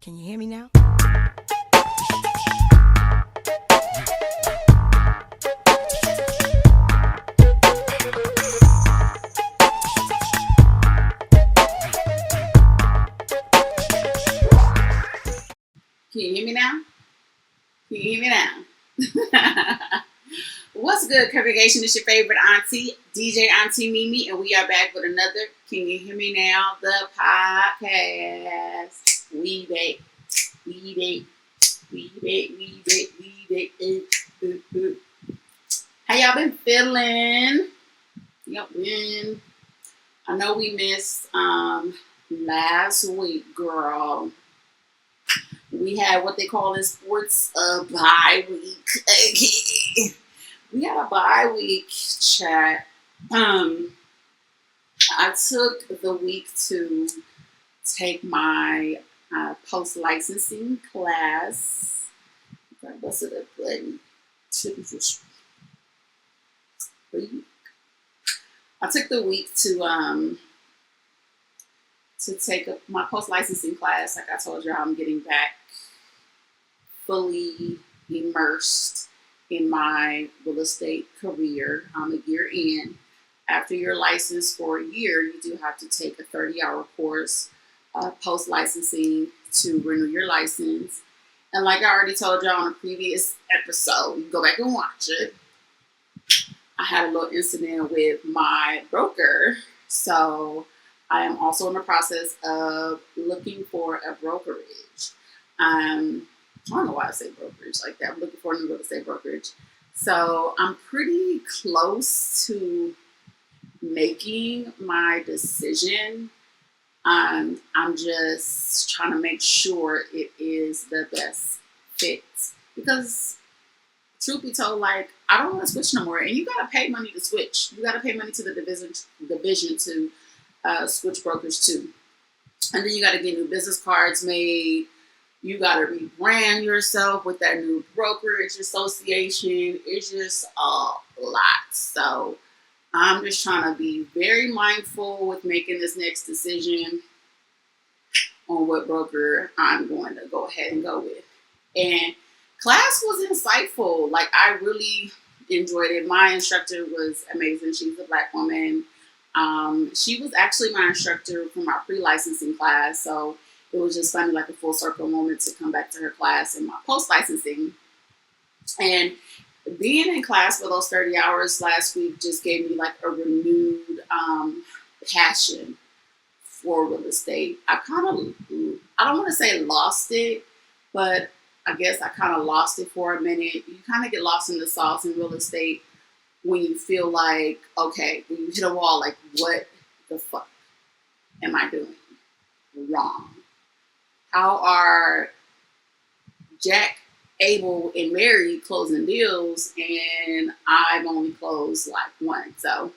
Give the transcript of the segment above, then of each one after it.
Can you hear me now? Can you hear me now? Can you hear me now? What's good, congregation? It's your favorite auntie, DJ Auntee Mimi, and we are back with another Can You Hear Me Now? The podcast. We date, we date, we date, we date, we date. How y'all been feeling? I know we missed last week, girl. We had what they call in sports a bye week. We had a bye week chat. I took the week to take my post licensing class. I busted a button. I took the week to take my post licensing class. Like I told you, I'm getting back fully immersed in my real estate career. I'm a year in. After you're licensed for a year, you do have to take a 30-hour course post licensing to renew your license. And like I already told you on a previous episode, you can go back and watch it. I had a little incident with my broker. So I am also in the process of looking for a brokerage. I don't know why I say brokerage like that. I'm looking for a new real estate brokerage. So I'm pretty close to making my decision. I'm just trying to make sure it is the best fit. Because truth be told, like, I don't want to switch no more. And you got to pay money to switch. You got to pay money to the division to switch brokers too. And then you got to get new business cards made. You got to rebrand yourself with that new brokerage association. It's just a lot. So I'm just trying to be very mindful with making this next decision on what broker I'm going to go ahead and go with. And class was insightful. Like, I really enjoyed it. My instructor was amazing. She's a Black woman. She was actually my instructor for my pre-licensing class. So it was just funny, like a full circle moment to come back to her class in my post-licensing. And being in class for those 30 hours last week just gave me like a renewed passion for real estate. I don't want to say lost it, but I guess I kind of lost it for a minute. You kind of get lost in the sauce in real estate when you feel like, okay, when you hit a wall, like, what the fuck am I doing wrong? How are Jack, Abel, and Mary closing deals and I've only closed like one? So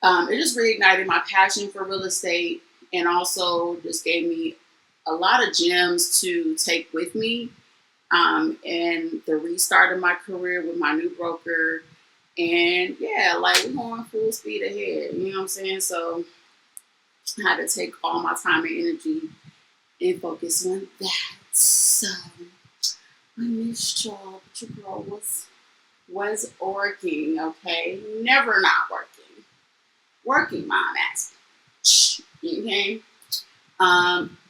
it just reignited my passion for real estate and also just gave me a lot of gems to take with me and the restart of my career with my new broker. And yeah, like, we're going full speed ahead. You know what I'm saying? So I had to take all my time and energy and focus on that. So I missed y'all, but your girl was working, okay? Never not working. Working, mom ass. Okay?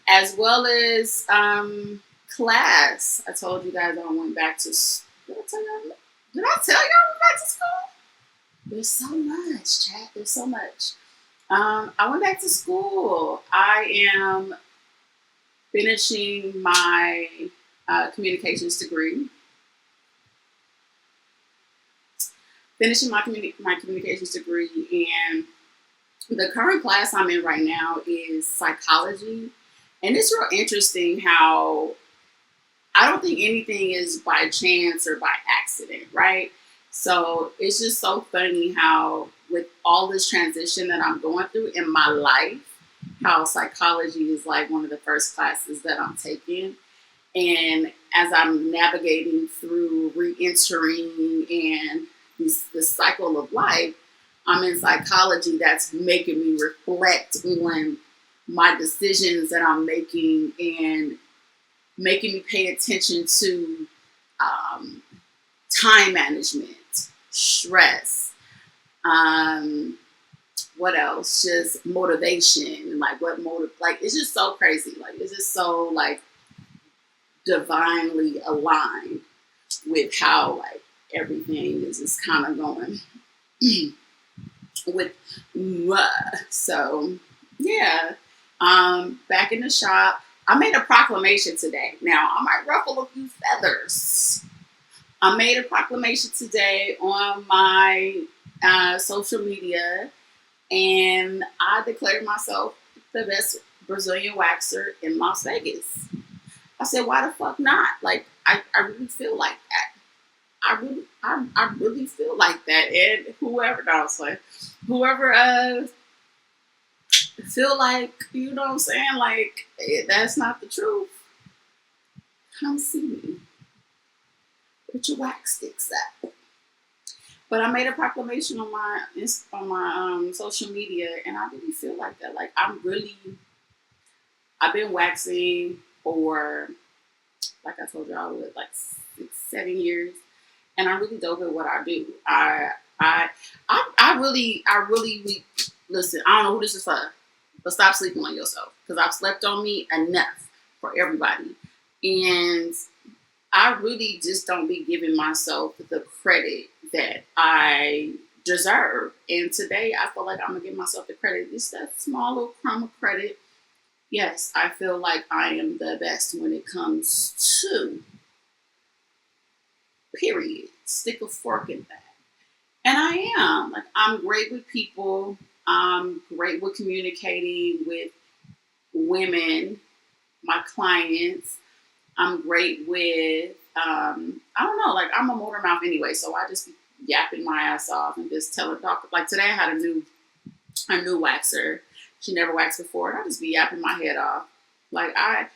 As well as class. I told you guys I went back to school. Did I tell y'all I went back to school? There's so much, chat. There's so much. I went back to school. I am finishing my communications degree. My communications degree, and the current class I'm in right now is psychology. And it's real interesting how I don't think anything is by chance or by accident, right? So it's just so funny how with all this transition that I'm going through in my life, how psychology is like one of the first classes that I'm taking. And as I'm navigating through re-entering and this cycle of life, I'm in psychology that's making me reflect on my decisions that I'm making and making me pay attention to um, time management, stress, um, what else? Just motivation, like like it's just so crazy. Like it's just so like divinely aligned with how like everything is just kind of going with so yeah. Back in the shop, I made a proclamation today. Now I might ruffle a few feathers. I made a proclamation today on my social media, and I declared myself the best Brazilian waxer in Las Vegas. I said, why the fuck not? Like, I really feel like that. I really feel like that. And whoever, no, I was like, whoever feel like, you know what I'm saying, like that's not the truth, come see me. Put your wax sticks up. But I made a proclamation on my social media, and I really feel like that. Like I've been waxing for, like I told you, I would like 6, 7 years, and I'm really dope at what I do. I I really listen. I don't know who this is for, but stop sleeping on yourself, because I've slept on me enough for everybody, and I really just don't be giving myself the credit that I deserve. And today I feel like I'm gonna give myself the credit. Just that small little crumb of credit. Yes, I feel like I am the best when it comes to, period. Stick a fork in that. And I am. Like I'm great with people. I'm great with communicating with women, my clients. I'm great with, I don't know, like I'm a motor mouth anyway, so I just be yapping my ass off and just telling doctor. Like today I had a new waxer. She never waxed before, and I just be yapping my head off. Like I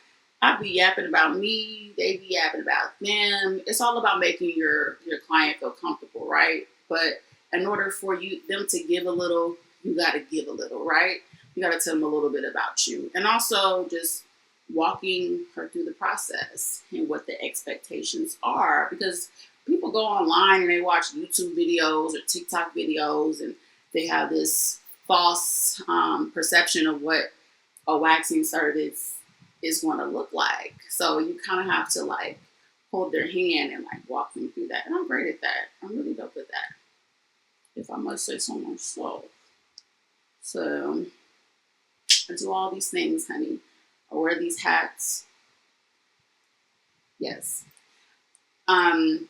be yapping about me, they be yapping about them. It's all about making your client feel comfortable, right? But in order for them to give a little, you got to give a little, right? You got to tell them a little bit about you, and also just walking her through the process and what the expectations are, because people go online and they watch YouTube videos or TikTok videos, and they have this false perception of what a waxing service is going to look like. So you kind of have to like hold their hand and like walk them through that. And I'm great at that. I'm really dope at that, if I must say so myself. So I do all these things, honey. I wear these hats. Yes. Um,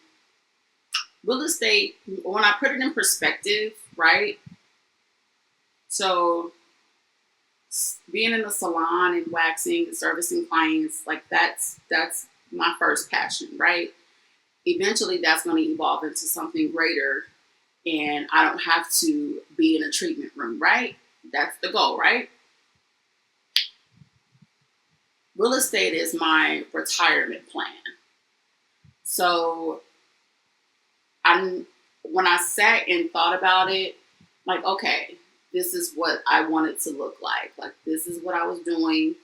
Real estate, when I put it in perspective, right? So being in the salon and waxing and servicing clients, like that's my first passion, right? Eventually that's going to evolve into something greater, and I don't have to be in a treatment room, right? That's the goal, right? Real estate is my retirement plan. So I, when I sat and thought about it, like, okay, this is what I want it to look like. Like, this is what I was doing.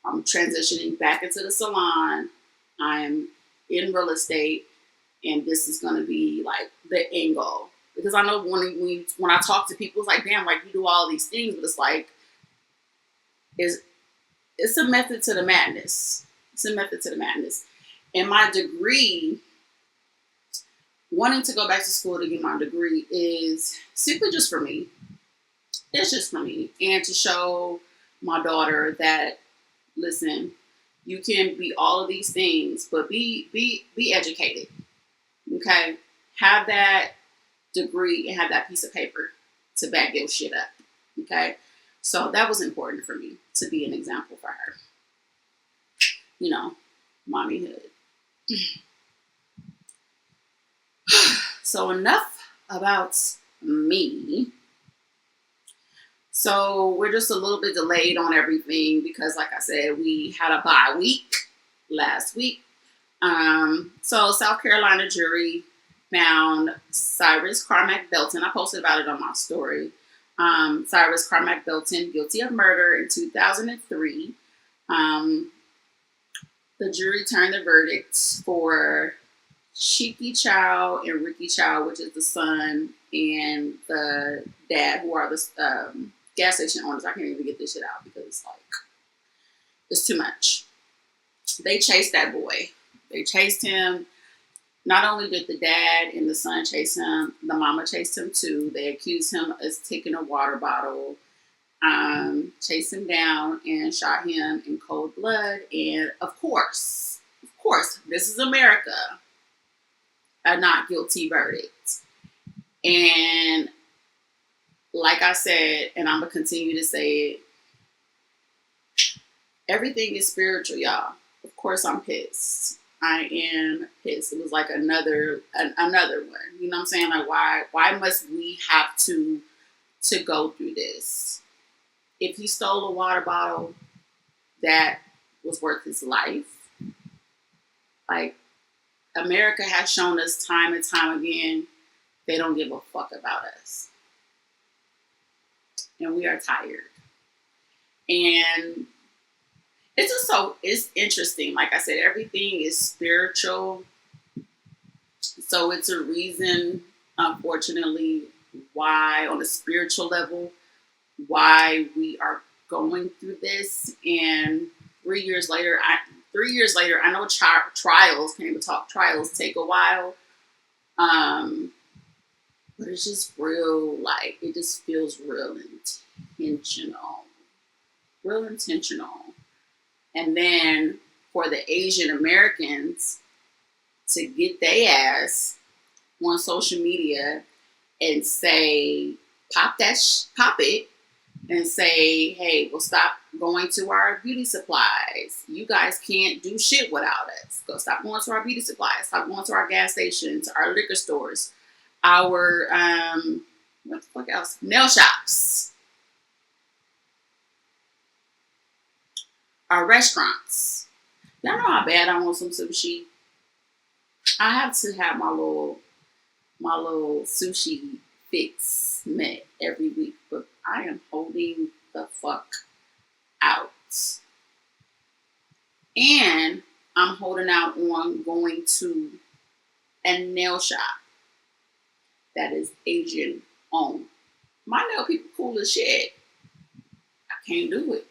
I'm transitioning back into the salon. I'm in real estate, and this is going to be like the end goal. Because I know when I talk to people, it's like, damn, like you do all these things, but it's like, it's a method to the madness. It's a method to the madness. And my degree, wanting to go back to school to get my degree, is simply just for me. It's just for me. And to show my daughter that, listen, you can be all of these things, but be educated. Okay? Have that degree and have that piece of paper to back your shit up. Okay? So that was important for me, to be an example for her. You know, mommyhood. So enough about me. So we're just a little bit delayed on everything because, like I said, we had a bye week last week. So South Carolina jury found Cyrus Carmack Belton. I posted about it on my story. Cyrus Carmack Belton guilty of murder in 2003. Um, the jury turned the verdict for Cheeky Chow and Ricky Chow, which is the son and the dad, who are the gas station owners. I can't even get this shit out because it's like, it's too much. They chased that boy. They chased him. Not only did the dad and the son chase him, the mama chased him too. They accused him of taking a water bottle, chased him down and shot him in cold blood. And of course, this is America, a not guilty verdict. And like I said, and I'm going to continue to say it, everything is spiritual, y'all. Of course, I'm pissed. I am pissed. It was like another one. You know what I'm saying? Like, why must we have to go through this? If he stole a water bottle that was worth his life, like, America has shown us time and time again, they don't give a fuck about us. And we are tired. And it's interesting. Like I said, everything is spiritual. So it's a reason, unfortunately, why on a spiritual level, why we are going through this. And 3 years later, I know trials, can't even talk, trials take a while. But it's just real, like, it just feels real intentional. Real intentional. And then for the Asian Americans to get their ass on social media and say, pop it, and say, hey, we'll stop going to our beauty supplies. You guys can't do shit without us. Go stop going to our beauty supplies. Stop going to our gas stations, our liquor stores, our, what the fuck else? Nail shops, our restaurants. Y'all know how bad I want some sushi. I have to have my little sushi fix met every week, but I am holding the fuck out. And I'm holding out on going to a nail shop that is Asian owned. My nail people cool as shit. I can't do it.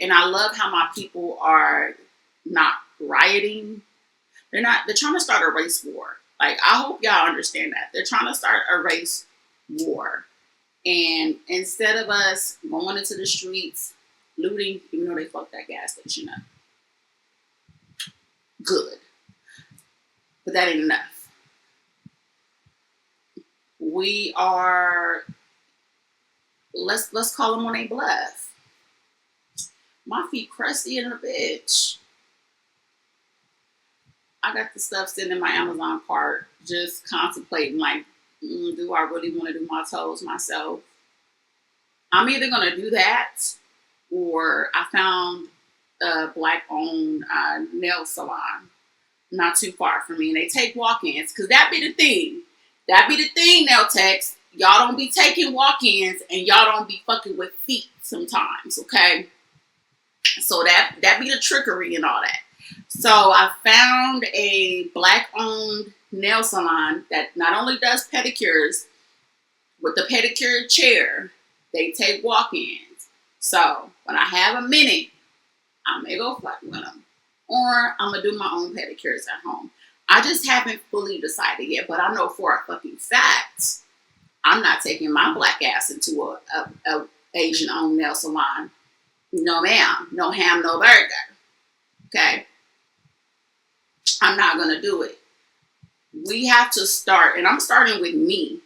And I love how my people are not rioting. They're trying to start a race war. Like, I hope y'all understand that. They're trying to start a race war. And instead of us going into the streets, looting, even though they fucked that gas station up. Good. But that ain't enough. We are, let's call them on a bluff. My feet crusty in a bitch. I got the stuff sitting in my Amazon cart, just contemplating, like, do I really want to do my toes myself? I'm either going to do that, or I found a Black-owned nail salon not too far from me, and they take walk-ins, because that be the thing. Nail techs. Y'all don't be taking walk-ins, and y'all don't be fucking with feet sometimes, okay? So that be the trickery and all that. So I found a Black-owned nail salon that not only does pedicures, with the pedicure chair, they take walk-ins. So when I have a minute, I may go fuck with them. Or I'm going to do my own pedicures at home. I just haven't fully decided yet, but I know for a fucking fact, I'm not taking my Black ass into a Asian-owned nail salon. No ma'am, no ham, no burger. Okay? I'm not going to do it. We have to start, and I'm starting with me,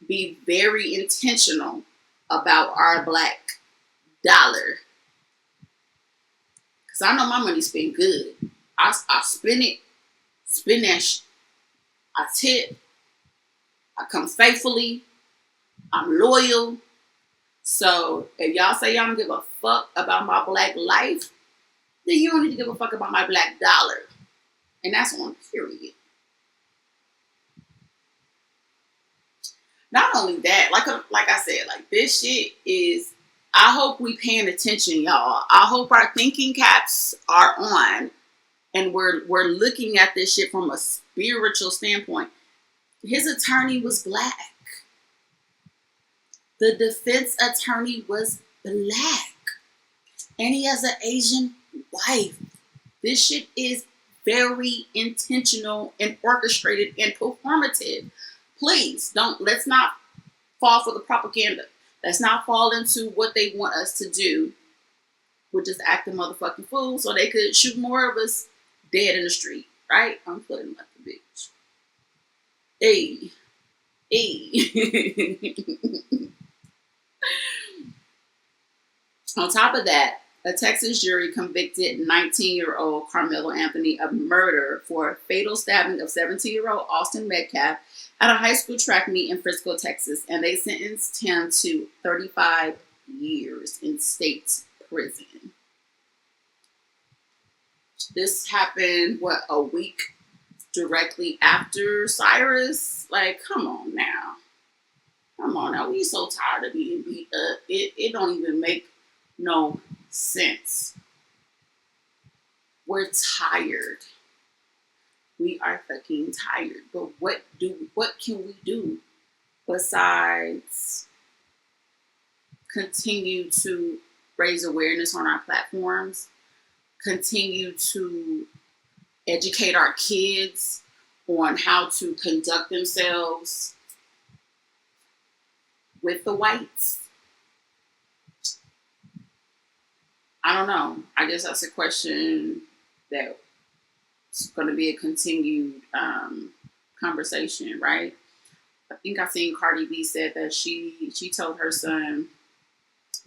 be very intentional about our Black dollar. Because I know my money spent good. I spend it, I tip, I come faithfully, I'm loyal. So if y'all say y'all don't give a fuck about my Black life, then you don't need to give a fuck about my Black dollar. And that's on period. Not only that, like I said, like this shit is. I hope we paying attention, y'all. I hope our thinking caps are on, and we're looking at this shit from a spiritual standpoint. His attorney was black. The defense attorney was black, and he has an Asian wife. This shit is very intentional and orchestrated and performative. Please don't. Let's not fall for the propaganda. Let's not fall into what they want us to do, which is act a motherfucking fool so they could shoot more of us dead in the street, right? I'm putting like a bitch. Hey, hey. On top of that, a Texas jury convicted 19-year-old Carmelo Anthony of murder for a fatal stabbing of 17-year-old Austin Metcalf at a high school track meet in Frisco, Texas, and they sentenced him to 35 years in state prison. This happened, what, a week directly after Cyrus? Like, come on now. Come on now. We so tired of being beat up. It don't even make no sense. We're tired. We are fucking tired. But what can we do besides continue to raise awareness on our platforms, continue to educate our kids on how to conduct themselves with the whites? I don't know. I guess that's a question that's going to be a continued conversation, right? I think I seen Cardi B said that she told her son,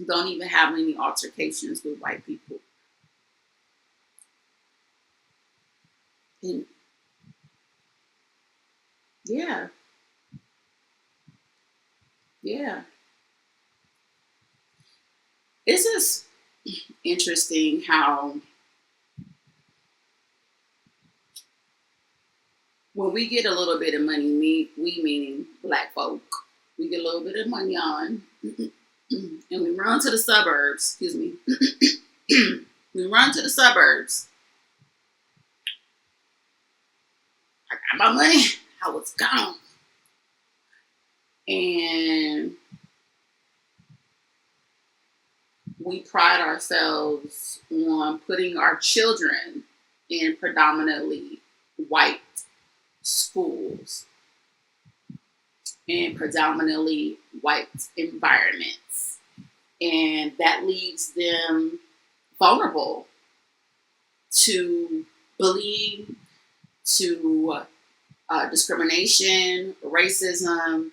don't even have any altercations with white people. And yeah, yeah. It's just interesting how when we get a little bit of money, we meaning black folk, we get a little bit of money on, and we run to the suburbs. Excuse me. We run to the suburbs. I got my money. I was gone, and we pride ourselves on putting our children in predominantly white schools and predominantly white environments. And that leaves them vulnerable to bullying, to discrimination, racism.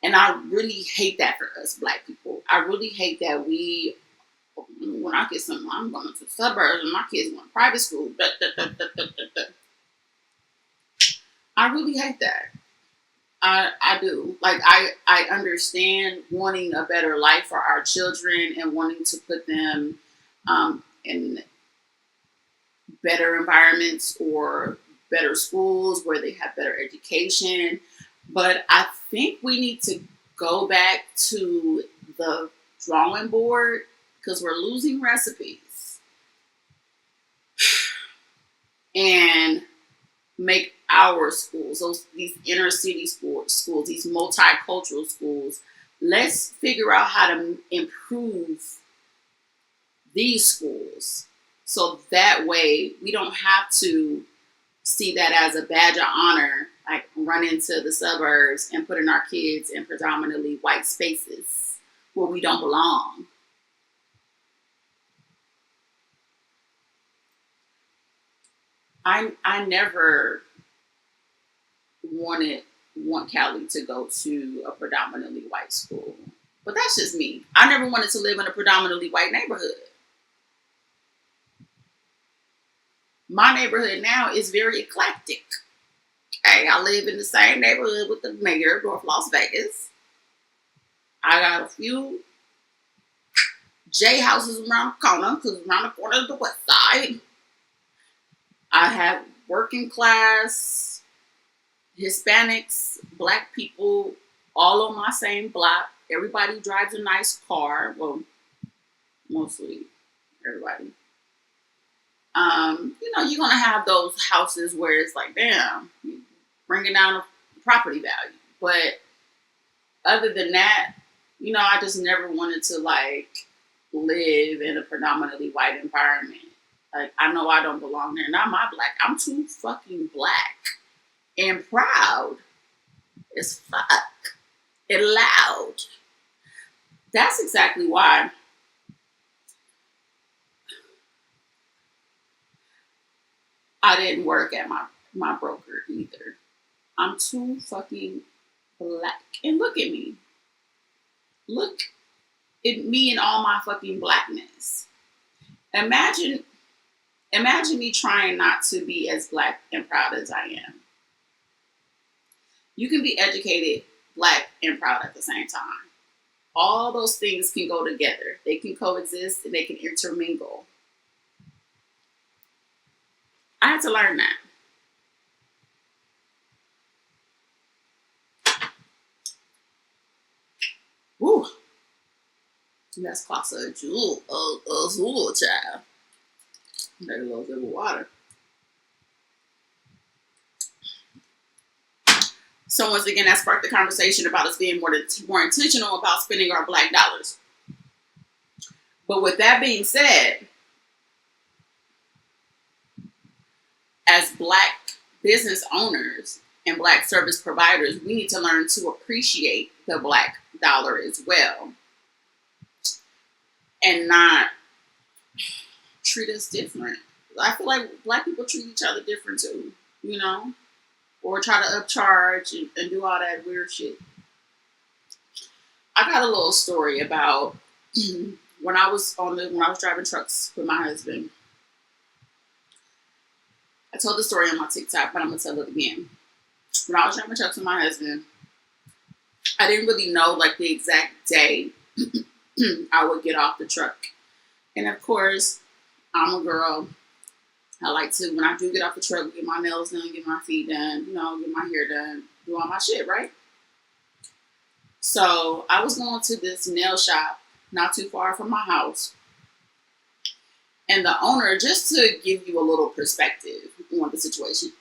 And I really hate that for us black people. I really hate that when I get something, I'm going to the suburbs and my kids going to private school. I really hate that. I do. Like, I understand wanting a better life for our children and wanting to put them in better environments or better schools where they have better education. But I think we need to go back to the drawing board because we're losing recipes and make our schools, these inner city schools, these multicultural schools. Let's figure out how to improve these schools so that way we don't have to see that as a badge of honor, like run into the suburbs and putting our kids in predominantly white spaces where we don't belong. I never want Callie to go to a predominantly white school. But that's just me. I never wanted to live in a predominantly white neighborhood. My neighborhood now is very eclectic. Okay, I live in the same neighborhood with the mayor of North Las Vegas. I got a few J houses around the corner because around the corner is the west side. I have working class, Hispanics, black people all on my same block. Everybody drives a nice car. Well, mostly everybody. You're gonna have those houses where it's like, damn, bringing down the property value. But other than that, I just never wanted to like live in a predominantly white environment. Like I know I don't belong there. Not my black. I'm too fucking black and proud as fuck and loud. That's exactly why I didn't work at my broker either. I'm too fucking black. And look at me. Look at me and all my fucking blackness. Imagine imagine me trying not to be as black and proud as I am. You can be educated, black, and proud at the same time. All those things can go together. They can coexist and they can intermingle. I had to learn that. Woo. That's class a jewel, a Zulu child. Take a little bit of water. So once again, that sparked the conversation about us being more intentional about spending our black dollars. But with that being said, as black business owners and black service providers, we need to learn to appreciate the black dollar as well and not treat us different. I feel like black people treat each other different too, or try to upcharge and do all that weird shit. I got a little story about when I was driving trucks with my husband. I told the story on my TikTok, but I'm gonna tell it again. When I was driving trucks with my husband, I didn't really know like the exact day I would get off the truck. And of course, I'm a girl. I like to, when I do get off the truck, get my nails done, get my feet done, get my hair done, do all my shit, right? So I was going to this nail shop not too far from my house. And the owner, just to give you a little perspective on the situation,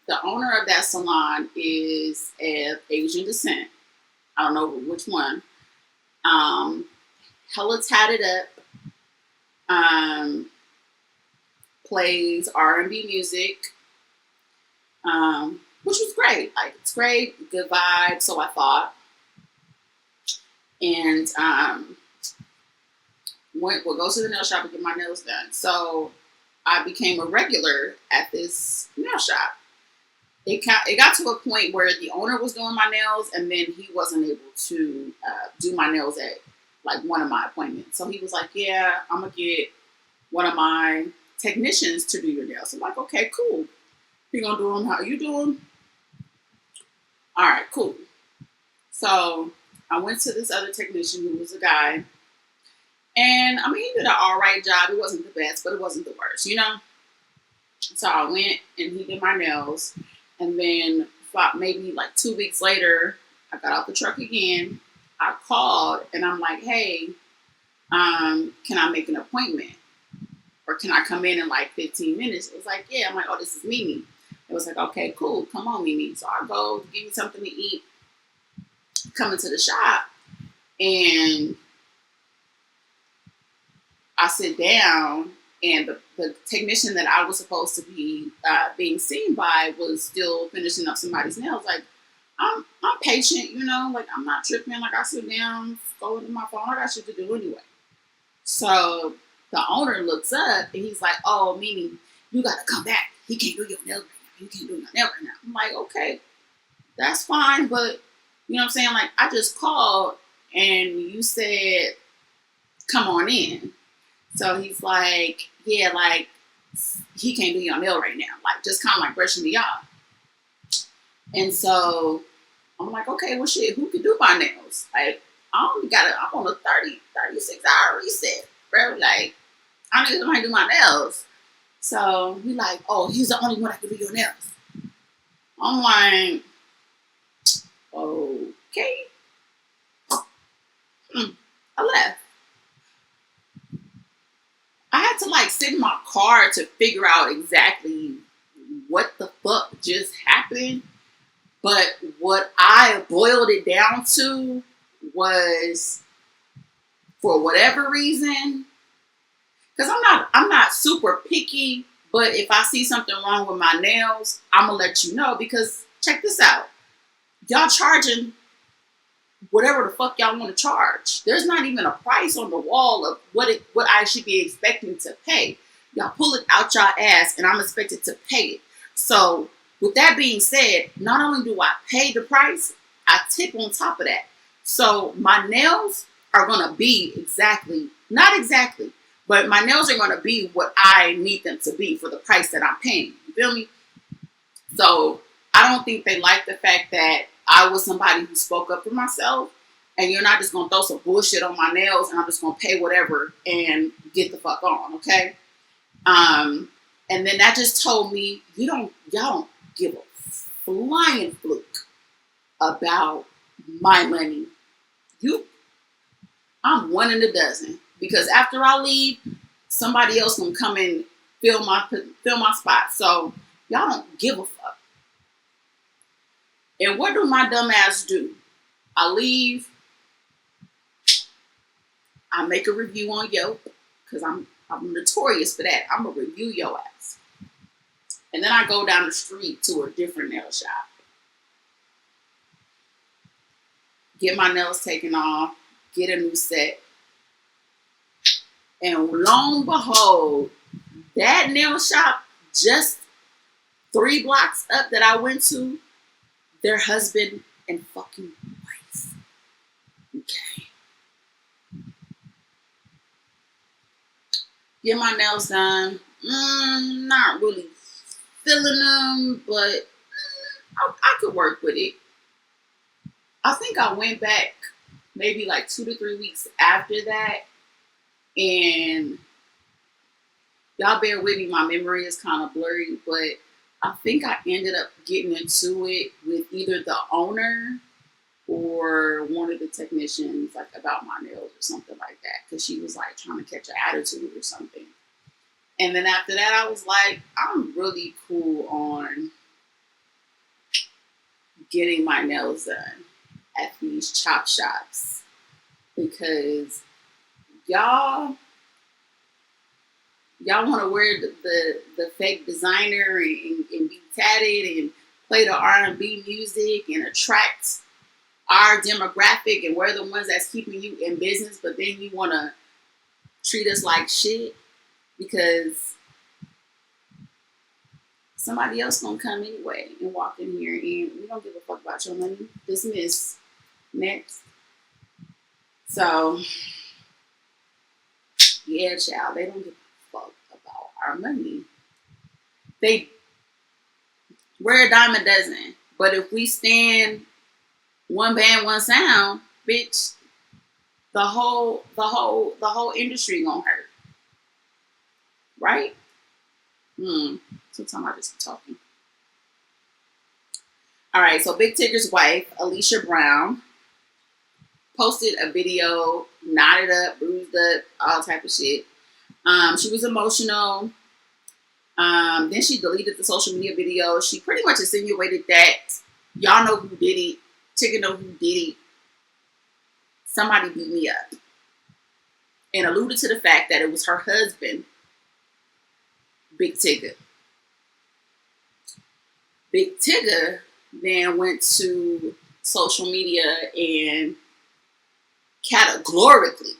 the owner of that salon is of Asian descent. I don't know which one. Hella tatted up. Plays R&B music, which was great. Like, it's great, good vibe, so I thought. And we'll go to the nail shop and get my nails done. So I became a regular at this nail shop. It got to a point where the owner was doing my nails, and then he wasn't able to do my nails at like one of my appointments. So he was like, "Yeah, I'm gonna get one of my technicians to do your nails." I'm like, "Okay, cool. You gonna do them how you do them?" All right, cool. So I went to this other technician who was a guy, and I mean, he did an all right job. It wasn't the best, but it wasn't the worst, So I went and he did my nails, and then maybe like 2 weeks later, I got off the truck again. I called and I'm like, "Hey, can I make an appointment? Or can I come in like 15 minutes?" It was like, "Yeah." I'm like, "Oh, this is Mimi." It was like, "Okay, cool. Come on, Mimi." So I go to give me something to eat, come into the shop, and I sit down, and the technician that I was supposed to be being seen by was still finishing up somebody's nails. Like, I'm patient, like I'm not tripping. Like, I sit down, go into my phone. I got shit to do anyway. So the owner looks up and he's like, "Oh, Mimi, you gotta come back. He can't do your nail right now. You can't do your nail right now." I'm like, "Okay, that's fine, but you know what I'm saying? Like, I just called and you said, come on in." So he's like, "Yeah, like he can't do your nail right now. Like, just kind of like brushing me off." And so I'm like, "Okay, well, shit, who can do my nails? Like, I'm on a 36-hour reset, bro. Like, I need somebody to do my nails." So he like, "Oh, he's the only one that can do your nails." I'm like, Okay. I left. I had to like sit in my car to figure out exactly what the fuck just happened. But what I boiled it down to was, for whatever reason, because I'm not super picky, but if I see something wrong with my nails, I'm gonna let you know, because check this out. Y'all charging whatever the fuck y'all want to charge. There's not even a price on the wall of what I should be expecting to pay. Y'all pull it out y'all ass and I'm expected to pay it. So with that being said, not only do I pay the price, I tip on top of that. So my nails are gonna be not exactly, but my nails are gonna be what I need them to be for the price that I'm paying. You feel me? So I don't think they like the fact that I was somebody who spoke up for myself, and you're not just gonna throw some bullshit on my nails and I'm just gonna pay whatever and get the fuck on, okay? And then that just told me y'all don't give a flying fluke about my money. I'm one in a dozen, because after I leave, somebody else gonna come and fill my spot. So y'all don't give a fuck. And what do my dumb ass do? I leave. I make a review on Yelp, because I'm notorious for that. I'm gonna review your ass. And then I go down the street to a different nail shop, get my nails taken off, get a new set. And lo and behold, that nail shop just 3 blocks up that I went to, their husband and fucking wife. Okay. Get my nails done. Not really feeling them, but I could work with it. I think I went back maybe like 2 to 3 weeks after that, and y'all bear with me, my memory is kind of blurry, but I think I ended up getting into it with either the owner or one of the technicians, like about my nails or something like that, because she was like trying to catch an attitude or something. And then after that, I was like, I'm really cool on getting my nails done at these chop shops, because y'all want to wear the fake designer and be tatted and play the R&B music and attract our demographic and we're the ones that's keeping you in business, but then you want to treat us like shit because somebody else gonna come anyway and walk in here, and we don't give a fuck about your money. Dismiss. Next. So yeah, child, they don't give a fuck about our money. We're a dime a dozen, but if we stand one band, one sound, bitch, the whole industry gonna hurt, right? Sometimes I just be talking. All right, so Big Tigger's wife, Alicia Brown, posted a video, knotted up, bruised up, all type of shit. She was emotional. Then she deleted the social media video. She pretty much insinuated that y'all know who did it. Tigger know who did it. Somebody beat me up. And alluded to the fact that it was her husband, Big Tigger. Big Tigger then went to social media and categorically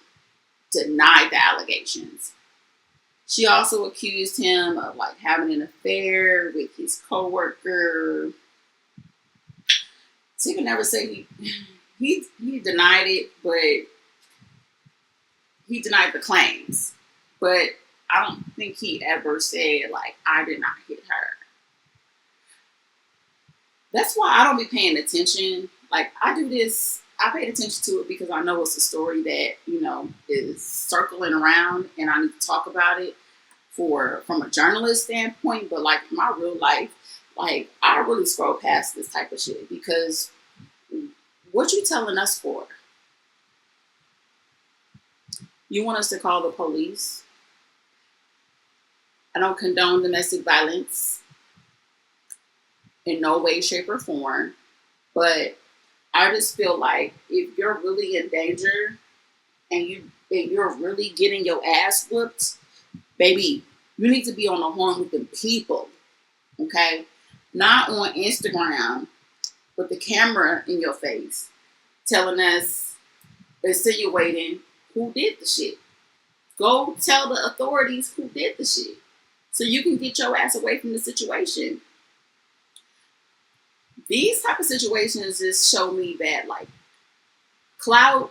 denied the allegations. She also accused him of like having an affair with his coworker. Tigger never said he denied it, but he denied the claims. But I don't think he ever said like I did not hit her. That's why I don't be paying attention. Like I do this, I paid attention to it because I know it's a story that, you know, is circling around and I need to talk about it from a journalist standpoint. But like in my real life, like I really scroll past this type of shit because What you telling us for? You want us to call the police? I don't condone domestic violence in no way, shape, or form. But I just feel like if you're really in danger and you're really getting your ass whooped, baby, you need to be on the horn with the people, okay? Not on Instagram with the camera in your face, telling us, insinuating who did the shit. Go tell the authorities who did the shit, so you can get your ass away from the situation. These type of situations just show me that like clout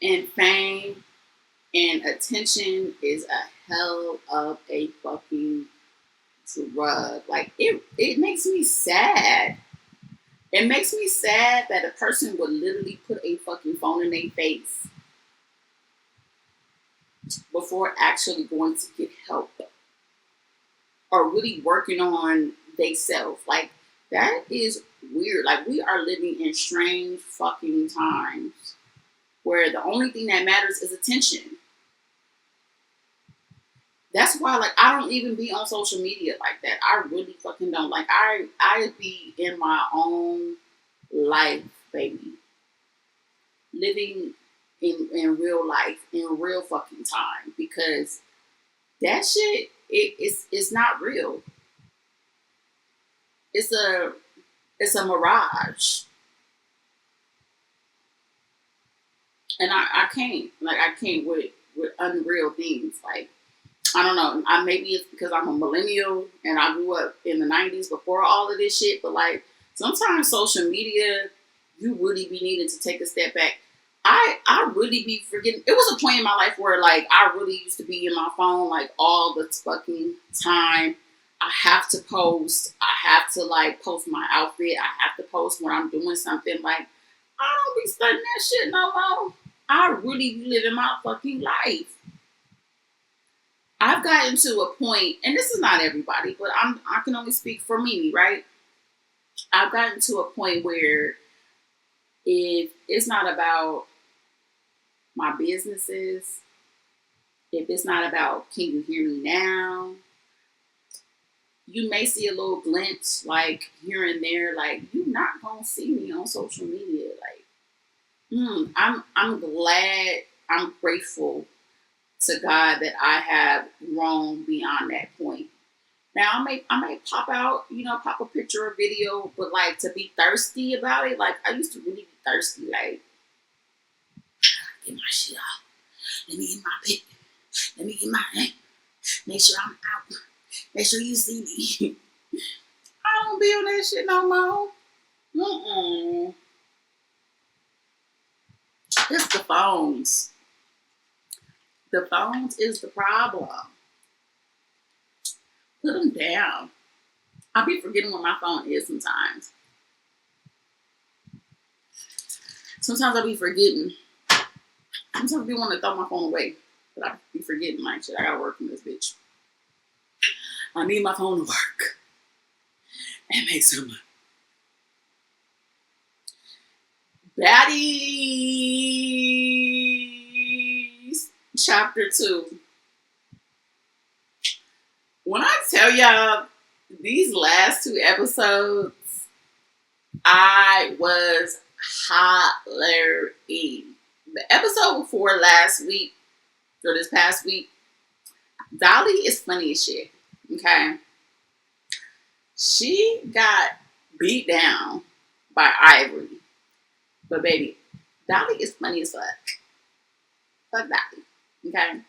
and fame and attention is a hell of a fucking drug. Like it makes me sad. It makes me sad that a person would literally put a fucking phone in their face before actually going to get help or really working on themselves. Like that is weird. Like we are living in strange fucking times where the only thing that matters is attention. That's why, like, I don't even be on social media like that. I really fucking don't. Like, I be in my own life, baby, living in real life, in real fucking time, because that shit, it's not real. It's a mirage, and I can't with unreal things like. I don't know. Maybe it's because I'm a millennial and I grew up in the 90s before all of this shit. But like sometimes social media, you really be needing to take a step back. I really be forgetting. It was a point in my life where like I really used to be in my phone like all the fucking time. I have to post. I have to like post my outfit. I have to post when I'm doing something. Like I don't be studying that shit no more. I really be living my fucking life. I've gotten to a point, and this is not everybody, but I can only speak for Mimi, right? I've gotten to a point where if it's not about my businesses, if it's not about can you hear me now, you may see a little glimpse like here and there, like you're not gonna see me on social media. Like, I'm glad, I'm grateful to God that I have grown beyond that point. Now I may pop out, pop a picture or video, but like to be thirsty about it, like I used to really be thirsty, like get my shit off. Let me get my pic. Let me get my make sure I'm out. Make sure you see me. I don't be on that shit no more. It's the phones. The phones is the problem. Put them down. I be forgetting what my phone is sometimes. Sometimes I be forgetting. Sometimes I be wanting to throw my phone away. But I be forgetting like shit. I gotta work from this bitch. I need my phone to work. And make some money. Baddies Chapter 2. When I tell y'all these last 2 episodes, I was hollering. The episode before last week, or this past week, Dolly is funny as shit. Okay? She got beat down by Ivory. But baby, Dolly is funny as fuck. Fuck Dolly. Okay?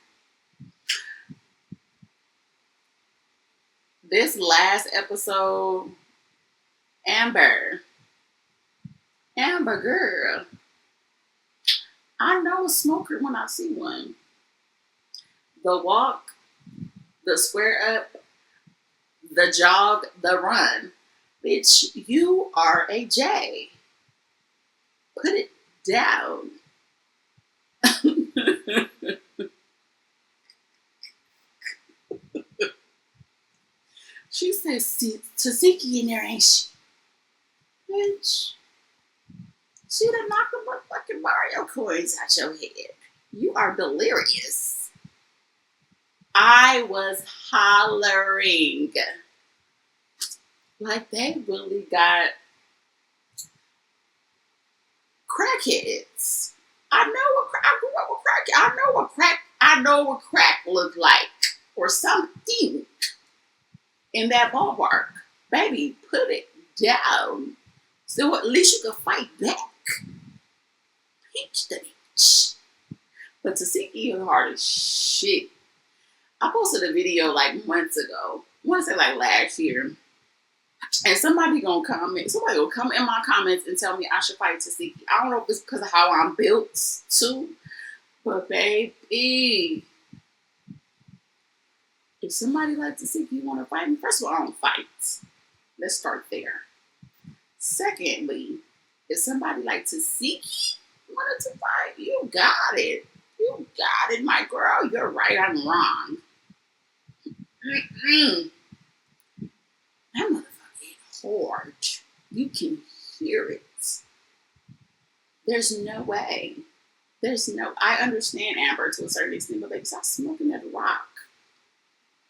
This last episode, Amber girl. I know a smoker when I see one. The walk, the square up, the jog, the run. Bitch, you are a J. Put it down. She says, Taziki in there, ain't she? bitch. She done knocked the motherfucking Mario coins out your head. You are delirious. I was hollering. Like they really got crackheads. I grew up with crack. I know what crack looked like or something in that ballpark. Baby, put it down. So at least you could fight back. Peach the bitch. But Tasiki is hard as shit. I posted a video like months ago. I want to say like last year. And somebody will come in my comments and tell me I should fight Tasiki. I don't know if it's because of how I'm built too. But baby, if somebody like Tasiki want to fight me, first of all, I don't fight. Let's start there. Secondly, if somebody like Tasiki wanted to fight, you got it. You got it, my girl. You're right, I'm wrong. That motherfucker is hard. You can hear it. There's no way. I understand Amber to a certain extent, but baby, stop smoking that rock.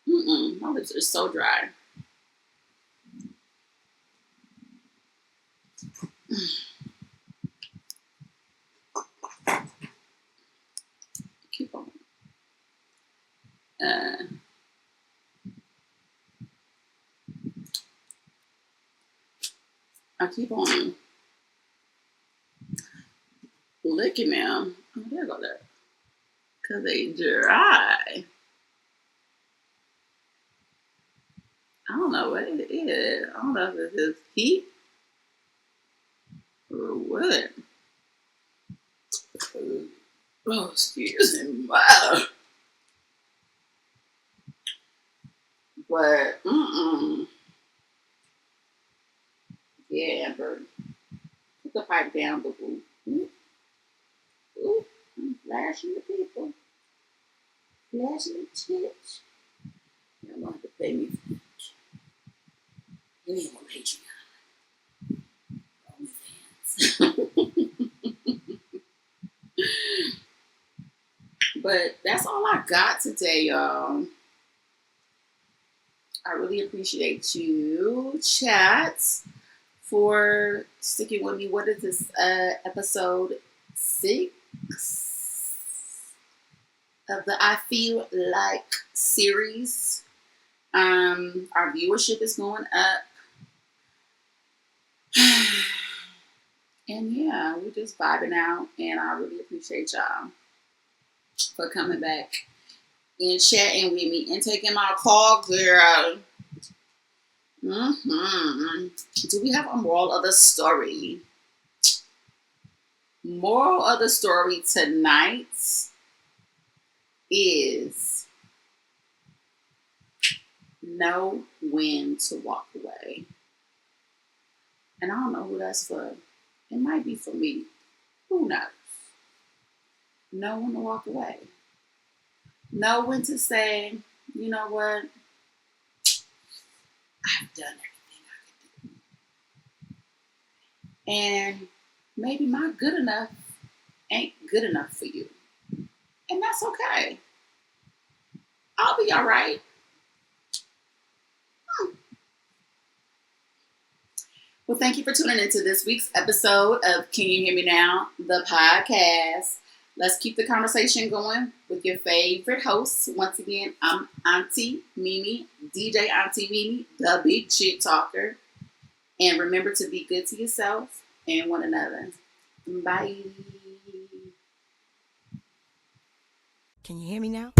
My lips are so dry. Keep on. I keep on licking them. Oh, there go there. Because they dry. I don't know what it is. I don't know if it's just heat or what. Oh, excuse me. But, yeah, Amber. Put the pipe down, boo boo. Ooh, I'm flashing the people. Flashing the church. Y'all gonna have to pay me for that. You ain't gonna Patreon. OnlyFans. But that's all I got today, y'all. I really appreciate you, chat, for sticking with me. What is this? Episode 6 of the I Feel Like series. Our viewership is going up. And yeah, we're just vibing out. And I really appreciate y'all for coming back and chatting with me and taking my call, girl. Do we have a moral of the story? Moral of the story tonight is know when to walk away. And I don't know who that's for. It might be for me. Who knows? Know when to walk away. Know when to say, you know what? I've done everything I could do. And maybe my good enough ain't good enough for you. And that's okay. I'll be all right. Well, thank you for tuning into this week's episode of Can You Hear Me Now, the podcast. Let's keep the conversation going with your favorite hosts. Once again, I'm Auntee Mimi, DJ Auntee Mimi, the big shit talker. And remember to be good to yourself and one another. Bye. Can you hear me now?